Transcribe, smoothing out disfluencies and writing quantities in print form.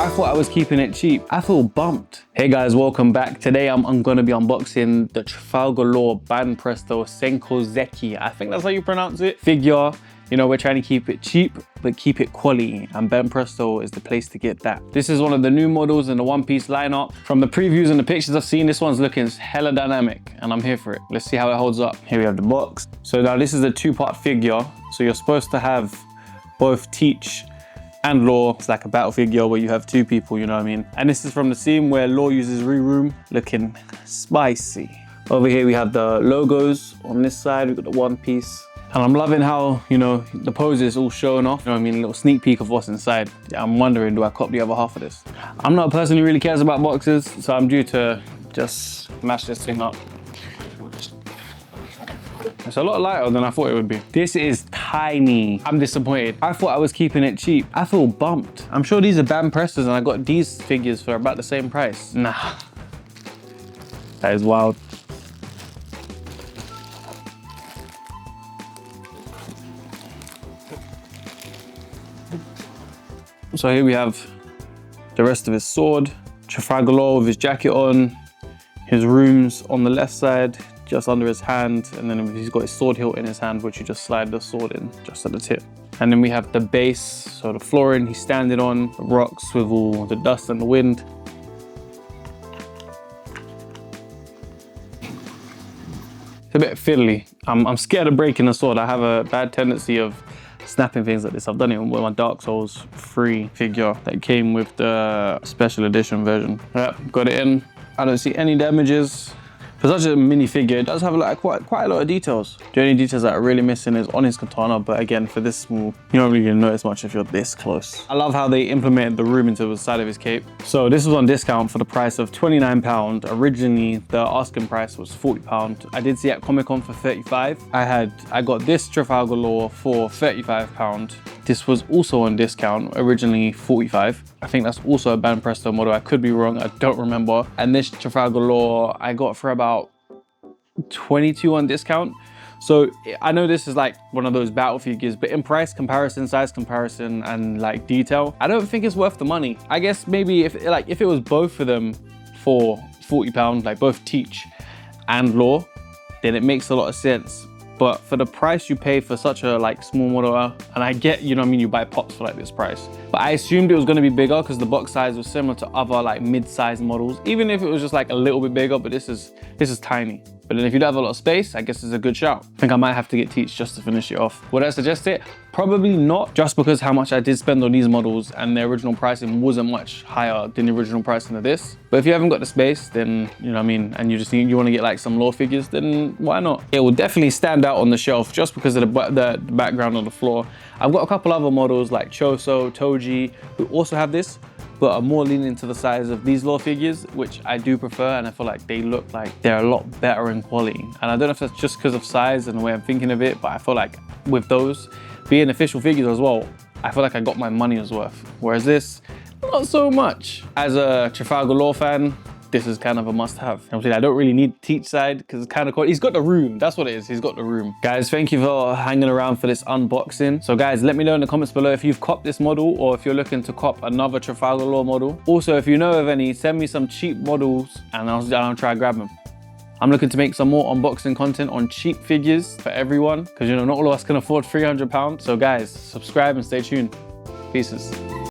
I thought I was keeping it cheap. I feel bumped. Hey guys, welcome back. Today I'm going to be unboxing the Trafalgar Law Banpresto Senkozeki. I think that's how you pronounce it. Figure. You know, we're trying to keep it cheap, but keep it quality. And Banpresto is the place to get that. This is one of the new models in the one-piece lineup. From the previews and the pictures I've seen, this one's looking hella dynamic and I'm here for it. Let's see how it holds up. Here we have the box. So now this is a two-part figure. So you're supposed to have both Teach and Law. It's like a battle figure where you have two people, you know what I mean? And this is from the scene where Law uses Room, looking spicy. Over here we have the logos. On this side, we've got the one piece. And I'm loving how, you know, the pose is all showing off. You know what I mean? A little sneak peek of what's inside. I'm wondering, do I cop the other half of this? I'm not a person who really cares about boxes, so I'm due to just smash this thing up. It's a lot lighter than I thought it would be. This is tiny. I'm disappointed. I thought I was keeping it cheap. I feel bumped. I'm sure these are Banprestos and I got these figures for about the same price. Nah, that is wild. So here we have the rest of his sword, Trafalgar Law with his jacket on, his runes on the left side, just under his hand, and then he's got his sword hilt in his hand, which you just slide the sword in just at the tip. And then we have the base, so the flooring he's standing on, the rocks with all the dust and the wind. It's a bit fiddly. I'm scared of breaking the sword. I have a bad tendency of snapping things like this. I've done it with my Dark Souls 3 figure that came with the special edition version. Yep, got it in. I don't see any damages. For such a mini figure, it does have like quite a lot of details. The only details that are really missing is on his katana, but again, for this small, you don't really notice much if you're this close. I love how they implemented the room into the side of his cape. So this was on discount for the price of £29. Originally, the asking price was £40. I did see at Comic Con for 35. I got this Trafalgar Law for £35. This was also on discount, originally 45. I think that's also a Banpresto model. I could be wrong, I don't remember. And this Trafalgar Law, I got for about 22 on discount. So I know this is like one of those battle figures, but in price comparison, size comparison, and like detail, I don't think it's worth the money. I guess maybe if it was both of them for £40, like both Teach and Law, then it makes a lot of sense. But for the price you pay for such a like small model, and I get, you know what I mean, you buy pops for like this price, but I assumed it was going to be bigger because the box size was similar to other like mid-sized models, even if it was just like a little bit bigger, but this is tiny. But then if you don't have a lot of space, I guess it's a good shout. I think I might have to get Teach just to finish it off. Would I suggest it? Probably not, just because how much I did spend on these models and their original pricing wasn't much higher than the original pricing of this. But if you haven't got the space, then, you know what I mean, and you want to get like some Law figures, then why not? It will definitely stand out on the shelf just because of the background on the floor. I've got a couple other models like Choso, Toji, who also have this, but are more leaning to the size of these Law figures, which I do prefer, and I feel like they look like they're a lot better in quality. And I don't know if that's just because of size and the way I'm thinking of it, but I feel like with those being official figures as well, I feel like I got my money's worth. Whereas this, not so much. As a Trafalgar Law fan, this is kind of a must-have. I don't really need Teach side because it's kind of cool. He's got the room, that's what it is, he's got the room. Guys, thank you for hanging around for this unboxing. So guys, let me know in the comments below if you've copped this model or if you're looking to cop another Trafalgar Law model. Also, if you know of any, send me some cheap models and I'll try to grab them. I'm looking to make some more unboxing content on cheap figures for everyone because, you know, not all of us can afford £300. So guys, subscribe and stay tuned. Peace.